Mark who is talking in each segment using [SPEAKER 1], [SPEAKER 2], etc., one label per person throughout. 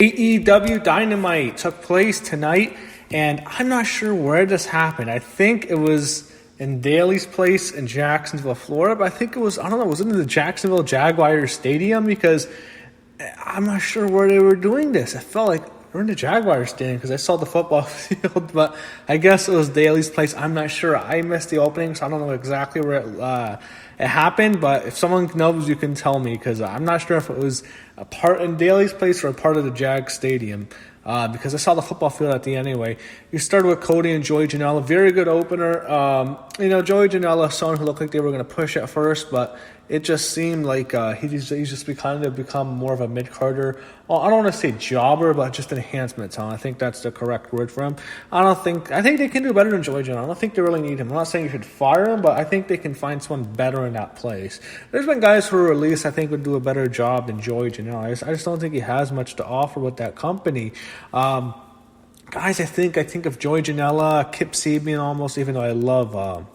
[SPEAKER 1] AEW Dynamite took place tonight, and I'm not sure where this happened. I think it was in Daly's place in Jacksonville, Florida, but I think it was, was it in the Jacksonville Jaguars Stadium? Because I'm not sure where they were doing this. I felt like we're in the Jaguars Stadium because I saw the football field, but I guess it was Daly's place. I'm not sure. I missed the opening, so I don't know exactly where it happened, but if someone knows, you can tell me, because I'm not sure if it was a part in Daly's place or a part of the Jag Stadium, because I saw the football field at the end anyway. You started with Cody and Joey Janela. Very good opener. Joey Janela, someone who looked like they were going to push at first, but it just seemed like he's just become more of a mid-carder. Well, I don't want to say jobber, but just enhancement talent. I think that's the correct word for him. I think they can do better than Joey Janela. I don't think they really need him. I'm not saying you should fire him, but I think they can find someone better in that place. There's been guys who were released I think would do a better job than Joey Janela. I just don't think he has much to offer with that company. Guys, I think of Joey Janela, Kip Sabian almost, even though I love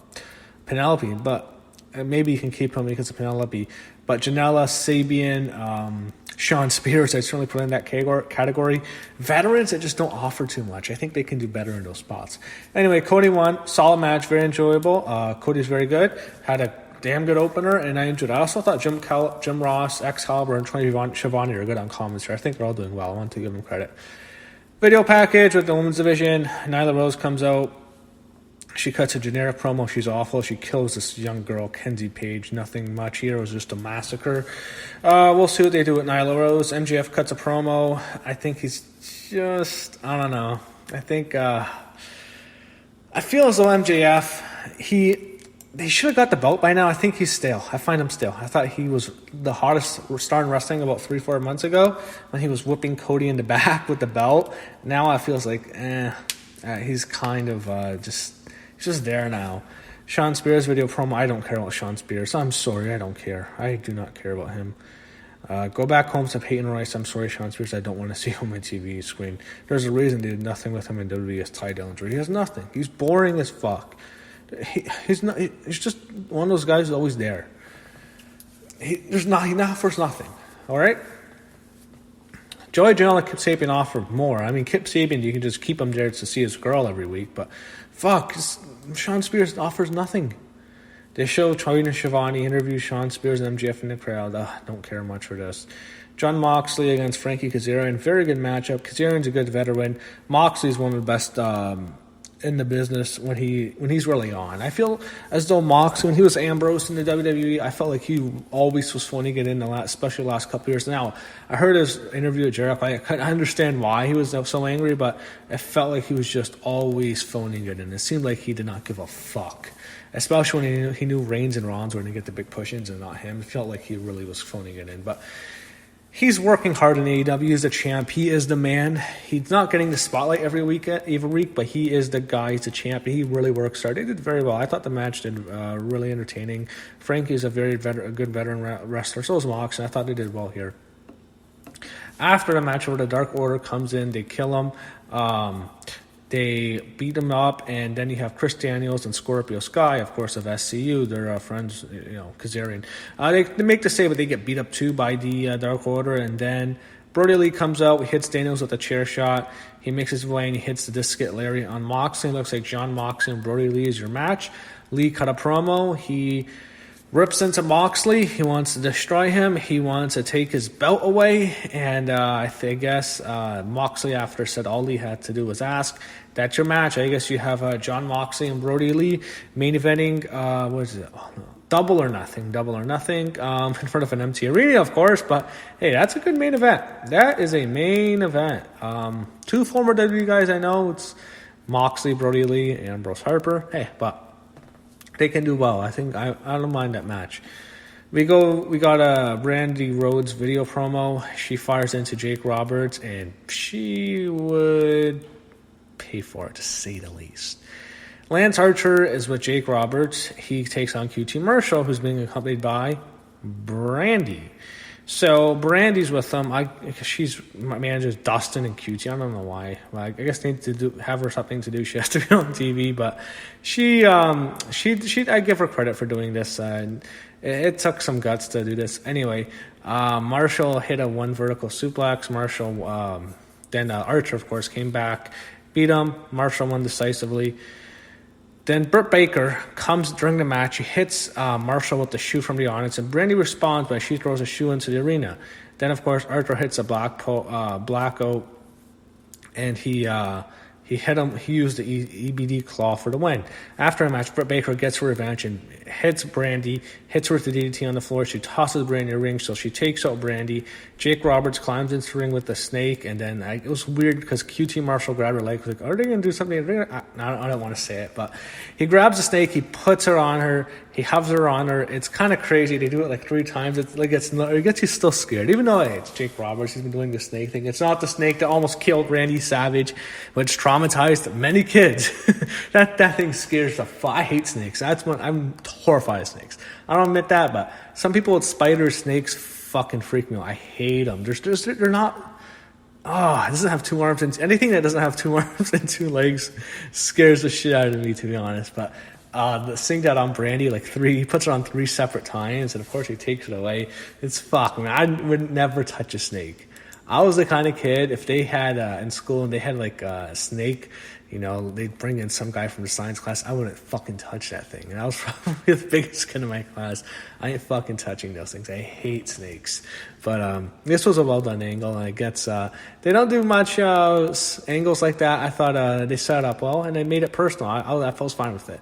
[SPEAKER 1] Penelope, but maybe you can keep him because of Penelope. But Janela, Sabian, Sean Spears, I'd certainly put in that category. Veterans that just don't offer too much. I think they can do better in those spots. Anyway, Cody won. Solid match, very enjoyable. Cody's very good. Had a damn good opener, and I enjoyed it. I also thought Jim Ross, Excalibur, and Tony Schiavone are good on commentary. I think they're all doing well. I want to give them credit. Video package with the women's division. Nyla Rose comes out. She cuts a generic promo. She's awful. She kills this young girl, Kenzie Page. Nothing much here. It was just a massacre. We'll see what they do with Nyla Rose. MJF cuts a promo. I think he's just, I don't know. I think, I feel as though MJF, they should have got the belt by now. I think he's stale. I find him stale. I thought he was the hottest star in wrestling about 3-4 months ago when he was whipping Cody in the back with the belt. Now I feels like, he's kind of he's just there now. Sean Spears video promo. I don't care about Sean Spears. I'm sorry. I don't care. I do not care about him. Go back home to Peyton Royce. I'm sorry, Sean Spears. I don't want to see him on my TV screen. There's a reason they did nothing with him in WWE's Ty Dillinger. He has nothing. He's boring as fuck. He's not. He's just one of those guys who's always there. He offers nothing. All right. Joey Janela and Kip Sabian offered more. I mean, Kip Sabian, you can just keep him there to see his girl every week, but fuck, Sean Spears offers nothing. They show Tony Schiavone interview Sean Spears and MJF in the crowd. Don't care much for this. John Moxley against Frankie Kazarian. Very good matchup. Kazarian's a good veteran. Moxley's one of the best in the business when he's really on. I feel as though Moxley, when he was Ambrose in the WWE, I felt like he always was phoning it in especially the last couple of years. Now, I heard his interview with Jericho. I understand why he was so angry, but it felt like he was just always phoning it in. It seemed like he did not give a fuck, especially when he knew Reigns and Rollins were going to get the big push-ins and not him. It felt like he really was phoning it in, but he's working hard in AEW. He's a champ. He is the man. He's not getting the spotlight every week, but he is the guy. He's a champ. He really works hard. They did very well. I thought the match did really entertaining. Frankie's a good veteran wrestler. So is Mox, and I thought they did well here. After the match, the Dark Order comes in. They kill him. They beat him up, and then you have Chris Daniels and Scorpio Sky, of course, of SCU. They're friends, Kazarian. They make the save, but they get beat up too by the Dark Order, and then Brody Lee comes out, hits Daniels with a chair shot. He makes his way, and he hits the Discus Lariat on Moxley. It looks like John Moxley and Brody Lee is your match. Lee cut a promo. He rips into Moxley. He wants to destroy him. He wants to take his belt away. And I guess Moxley, after said all he had to do was ask. That's your match. I guess you have John Moxley and Brody Lee main eventing. What is it? Oh, no. Double or nothing. In front of an empty arena, of course. But, hey, that's a good main event. That is a main event. Two former WWE guys I know. It's Moxley, Brody Lee, and Ambrose Harper. Hey, but they can do well. I think I don't mind that match. We got a Brandy Rhodes video promo. She fires into Jake Roberts, and she would pay for it, to say the least. Lance Archer is with Jake Roberts. He takes on QT Marshall, who's being accompanied by Brandy. So Brandy's with them. She's my manager's Dustin and QT. I don't know why. I guess they need to have her something to do. She has to be on TV, but she I give her credit for doing this. It took some guts to do this. Anyway, Marshall hit a one vertical suplex. Then Archer, of course, came back, beat him. Marshall won decisively. Then Britt Baker comes during the match. He hits Marshall with the shoe from the audience, and Brandy responds by she throws a shoe into the arena. Then, of course, Archer hits a blackout, and he hit him. He used the EBD claw for the win. After a match, Britt Baker gets her revenge and hits Brandy, hits her with the DDT on the floor. She tosses Brandy in the ring, so she takes out Brandy. Jake Roberts climbs into the ring with the snake, and then it was weird because QT Marshall grabbed her leg. Like, are they going to do something? I don't want to say it, but he grabs the snake, he puts her on her, he hugs her on her. It's kind of crazy. They do it like 3 times. It gets you still scared, even though it's Jake Roberts. He's been doing the snake thing. It's not the snake that almost killed Randy Savage, which traumatized many kids. that thing scares the fuck. I hate snakes. I'm horrified of snakes. I don't admit that, but some people with spiders, snakes fucking freak me out. I hate them. They're not. It doesn't have 2 arms, and anything that doesn't have 2 arms and 2 legs scares the shit out of me, to be honest. But seeing that on Brandy, he puts it on 3 separate times, and of course he takes it away. It's fuck, man. I would never touch a snake. I was the kind of kid, if they had in school and they had a snake, they'd bring in some guy from the science class, I wouldn't fucking touch that thing. And I was probably the biggest kid in my class. I ain't fucking touching those things. I hate snakes. But this was a well-done angle, and it gets, they don't do much angles like that. I thought they set it up well, and they made it personal. I was fine with it.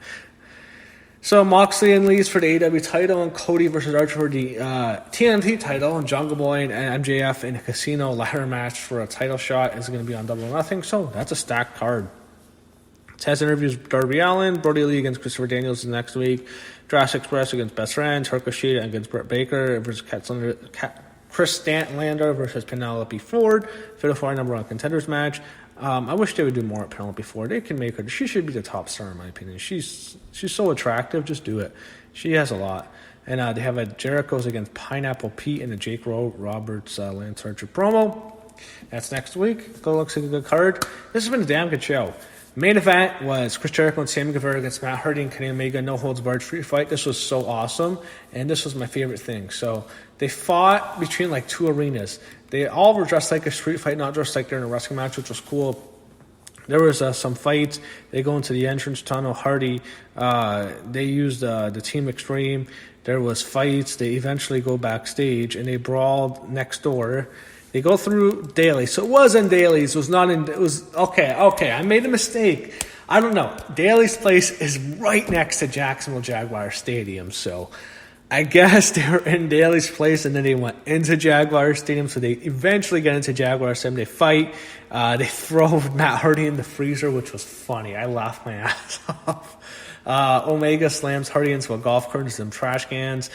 [SPEAKER 1] So Moxley and Lee's for the AEW title, and Cody versus Archer for the TNT title, and Jungle Boy and MJF in a casino ladder match for a title shot is going to be on Double or Nothing. So that's a stacked card. Taz interviews Darby Allin, Brody Lee against Christopher Daniels next week, Jurassic Express against Best Friends, Ricochet against Britt Baker versus Chris Statlander versus Penelope Ford for the 4 number 1 contenders match. I wish they would do more at Penelope Ford. They can make her. She should be the top star in my opinion. She's so attractive. Just do it. She has a lot. And they have a Jericho's against Pineapple Pete and a Jake Roberts Lance Archer promo. That's next week. Looks like a good card. This has been a damn good show. Main event was Chris Jericho and Sammy Guevara against Matt Hardy and Kenny Omega. No holds barred street fight. This was so awesome, and this was my favorite thing. So they fought between 2 arenas. They all were dressed like a street fight, not just like they're in a wrestling match, which was cool. There was some fights. They go into the entrance tunnel. Hardy, they used the Team Extreme. There was fights. They eventually go backstage, and they brawled next door. They go through Daly. So it was in Daly's. It was not in... It was... Okay. I made a mistake. I don't know. Daly's place is right next to Jacksonville Jaguar Stadium. So I guess they were in Daly's place, and then they went into Jaguar Stadium. So they eventually get into Jaguar Stadium. They fight. They throw Matt Hardy in the freezer, which was funny. I laughed my ass off. Omega slams Hardy into a golf cart and some trash cans.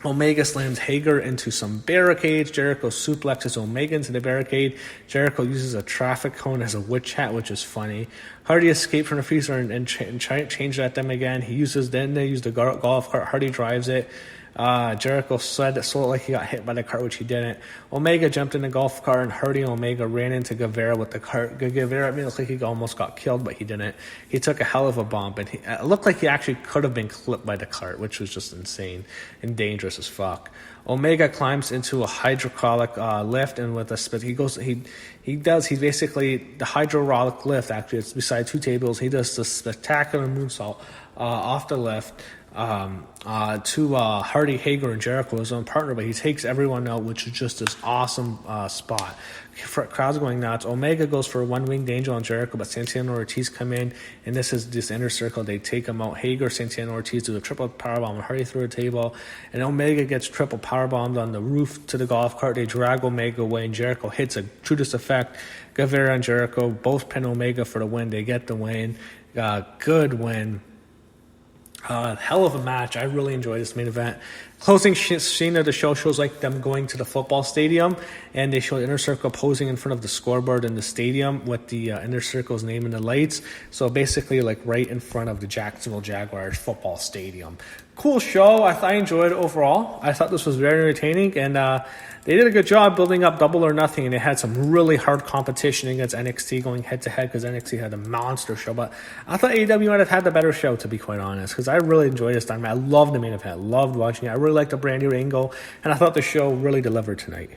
[SPEAKER 1] Omega slams Hager into some barricades. Jericho suplexes Omega into the barricade. Jericho uses a traffic cone as a witch hat, which is funny. Hardy escaped from the freezer and changed at them again. They use the golf cart. Hardy drives it. Jericho said it so like he got hit by the cart, which he didn't. Omega jumped in the golf cart, and Hardy and Omega ran into Guevara with the cart. Guevara made it look like he almost got killed, but he didn't. He took a hell of a bump, and it looked like he actually could have been clipped by the cart, which was just insane and dangerous as fuck. Omega climbs into a hydraulic lift, and with a spit, he's basically the hydraulic lift. Actually, it's beside 2 tables. He does the spectacular moonsault off the lift. To Hardy, Hager, and Jericho, his own partner, but he takes everyone out, which is just this awesome spot. Crowd's going nuts. Omega goes for a one-winged angel on Jericho, but Santana Ortiz come in, and this is this inner circle. They take him out. Hager, Santana Ortiz do a triple powerbomb and Hardy through a table, and Omega gets triple powerbombed on the roof to the golf cart. They drag Omega away, and Jericho hits a Judas effect. Guevara and Jericho both pin Omega for the win. They get the win. Good win. Hell of a match. I really enjoyed this main event. Closing scene of the show shows them going to the football stadium, and they show the Inner Circle posing in front of the scoreboard in the stadium with the Inner Circle's name in the lights. So basically right in front of the Jacksonville Jaguars football stadium. Cool show. I enjoyed it overall. I thought this was very entertaining, and they did a good job building up Double or Nothing, and they had some really hard competition against NXT going head-to-head because NXT had a monster show. But I thought AEW might have had the better show, to be quite honest, because I really enjoyed this time. I loved the main event. I loved watching it. I really really liked the Brandy angle, and I thought the show really delivered tonight.